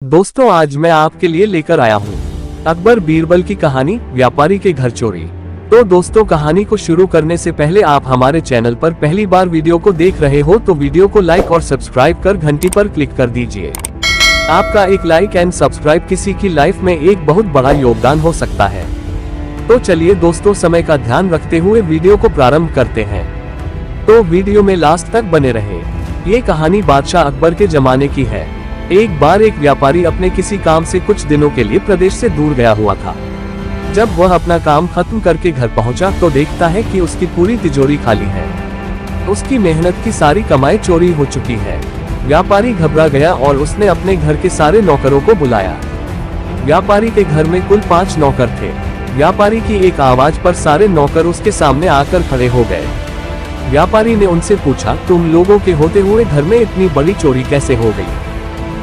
दोस्तों आज मैं आपके लिए लेकर आया हूँ अकबर बीरबल की कहानी व्यापारी के घर चोरी। तो दोस्तों कहानी को शुरू करने से पहले आप हमारे चैनल पर पहली बार वीडियो को देख रहे हो तो वीडियो को लाइक और सब्सक्राइब कर घंटी पर क्लिक कर दीजिए। आपका एक लाइक एंड सब्सक्राइब किसी की लाइफ में एक बहुत बड़ा योगदान हो सकता है। तो चलिए दोस्तों समय का ध्यान रखते हुए वीडियो को प्रारंभ करते हैं। तो वीडियो में लास्ट तक बने रहे। ये कहानी बादशाह अकबर के जमाने की है। एक बार एक व्यापारी अपने किसी काम से कुछ दिनों के लिए प्रदेश से दूर गया हुआ था। जब वह अपना काम खत्म करके घर पहुंचा तो देखता है कि उसकी पूरी तिजोरी खाली है। उसकी मेहनत की सारी कमाई चोरी हो चुकी है। व्यापारी घबरा गया और उसने अपने घर के सारे नौकरों को बुलाया। व्यापारी के घर में कुल 5 नौकर थे। व्यापारी की एक आवाज पर सारे नौकर उसके सामने आकर खड़े हो गए। व्यापारी ने उनसे पूछा, तुम लोगों के होते हुए घर में इतनी बड़ी चोरी कैसे हो गई?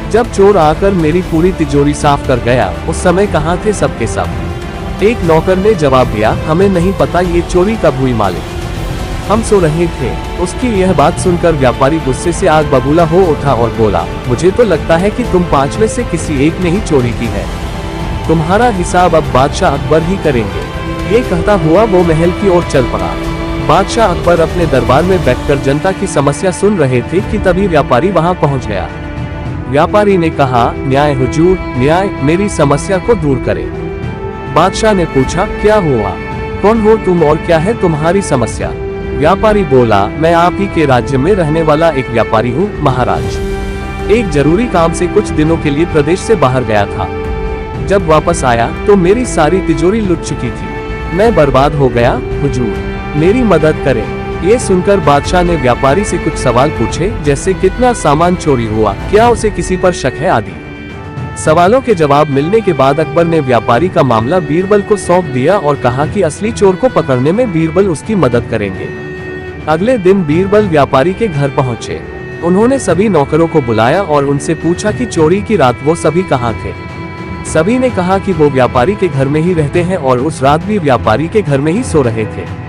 जब चोर आकर मेरी पूरी तिजोरी साफ कर गया उस समय कहाँ थे सबके सब? एक नौकर ने जवाब दिया, हमें नहीं पता ये चोरी कब हुई मालिक, हम सो रहे थे। उसकी यह बात सुनकर व्यापारी गुस्से से आग बबूला हो उठा और बोला, मुझे तो लगता है कि तुम 5 में से किसी एक ने ही चोरी की है। तुम्हारा हिसाब अब बादशाह अकबर ही करेंगे। ये कहता हुआ वो महल की ओर चल पड़ा। बादशाह अकबर अपने दरबार में बैठकर जनता की समस्या सुन रहे थे कि तभी व्यापारी वहां पहुंच गया। व्यापारी ने कहा, न्याय हुजूर, न्याय, मेरी समस्या को दूर करें। बादशाह ने पूछा, क्या हुआ? कौन हो तुम और क्या है तुम्हारी समस्या? व्यापारी बोला, मैं आप ही के राज्य में रहने वाला एक व्यापारी हूँ महाराज। एक जरूरी काम से कुछ दिनों के लिए प्रदेश से बाहर गया था। जब वापस आया तो मेरी सारी तिजोरी लुट चुकी थी। मैं बर्बाद हो गया हुजूर, मेरी मदद करें। ये सुनकर बादशाह ने व्यापारी से कुछ सवाल पूछे, जैसे कितना सामान चोरी हुआ, क्या उसे किसी पर शक है आदि। सवालों के जवाब मिलने के बाद अकबर ने व्यापारी का मामला बीरबल को सौंप दिया और कहा कि असली चोर को पकड़ने में बीरबल उसकी मदद करेंगे। अगले दिन बीरबल व्यापारी के घर पहुंचे। उन्होंने सभी नौकरों को बुलाया और उनसे पूछा कि चोरी की रात वो सभी कहाँ थे। सभी ने कहा कि वो व्यापारी के घर में ही रहते हैं और उस रात भी व्यापारी के घर में ही सो रहे थे।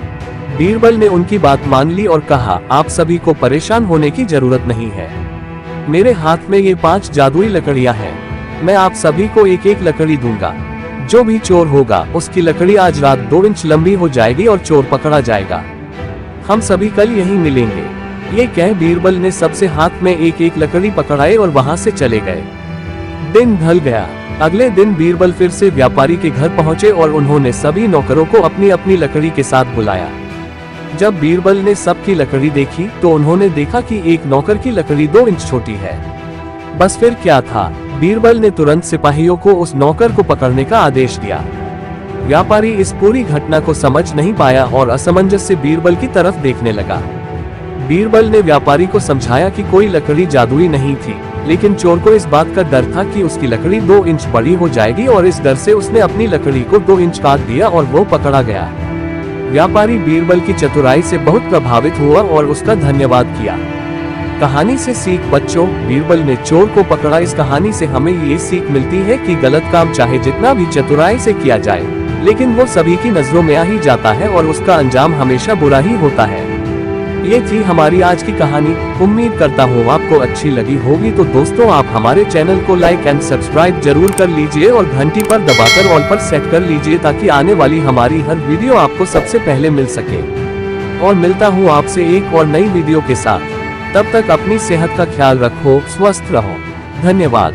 बीरबल ने उनकी बात मान ली और कहा, आप सभी को परेशान होने की जरूरत नहीं है। मेरे हाथ में ये 5 जादुई लकड़ियां हैं। मैं आप सभी को एक एक लकड़ी दूंगा। जो भी चोर होगा उसकी लकड़ी आज रात 2 इंच लंबी हो जाएगी और चोर पकड़ा जाएगा। हम सभी कल यहीं मिलेंगे। ये कह बीरबल ने सबसे हाथ में एक एक लकड़ी पकड़ाई और वहां से चले गए। दिन ढल गया। अगले दिन बीरबल फिर से व्यापारी के घर पहुंचे और उन्होंने सभी नौकरों को अपनी अपनी लकड़ी के साथ बुलाया। जब बीरबल ने सबकी लकड़ी देखी तो उन्होंने देखा कि एक नौकर की लकड़ी 2 इंच छोटी है। बस फिर क्या था, बीरबल ने तुरंत सिपाहियों को उस नौकर को पकड़ने का आदेश दिया। व्यापारी इस पूरी घटना को समझ नहीं पाया और असमंजस से बीरबल की तरफ देखने लगा। बीरबल ने व्यापारी को समझाया कि कोई लकड़ी जादुई नहीं थी, लेकिन चोर को इस बात का डर था कि उसकी लकड़ी 2 इंच बड़ी हो जाएगी और इस डर से उसने अपनी लकड़ी को 2 इंच काट दिया और वो पकड़ा गया। व्यापारी बीरबल की चतुराई से बहुत प्रभावित हुआ और उसका धन्यवाद किया। कहानी से सीख बच्चों, बीरबल ने चोर को पकड़ा। इस कहानी से हमें ये सीख मिलती है कि गलत काम चाहे जितना भी चतुराई से किया जाए, लेकिन वो सभी की नजरों में आ ही जाता है और उसका अंजाम हमेशा बुरा ही होता है। ये थी हमारी आज की कहानी। उम्मीद करता हूँ आपको अच्छी लगी होगी। तो दोस्तों आप हमारे चैनल को लाइक एंड सब्सक्राइब जरूर कर लीजिए और घंटी पर दबाकर ऑल पर सेट कर लीजिए ताकि आने वाली हमारी हर वीडियो आपको सबसे पहले मिल सके। और मिलता हूँ आपसे एक और नई वीडियो के साथ। तब तक अपनी सेहत का ख्याल रखो, स्वस्थ रहो। धन्यवाद।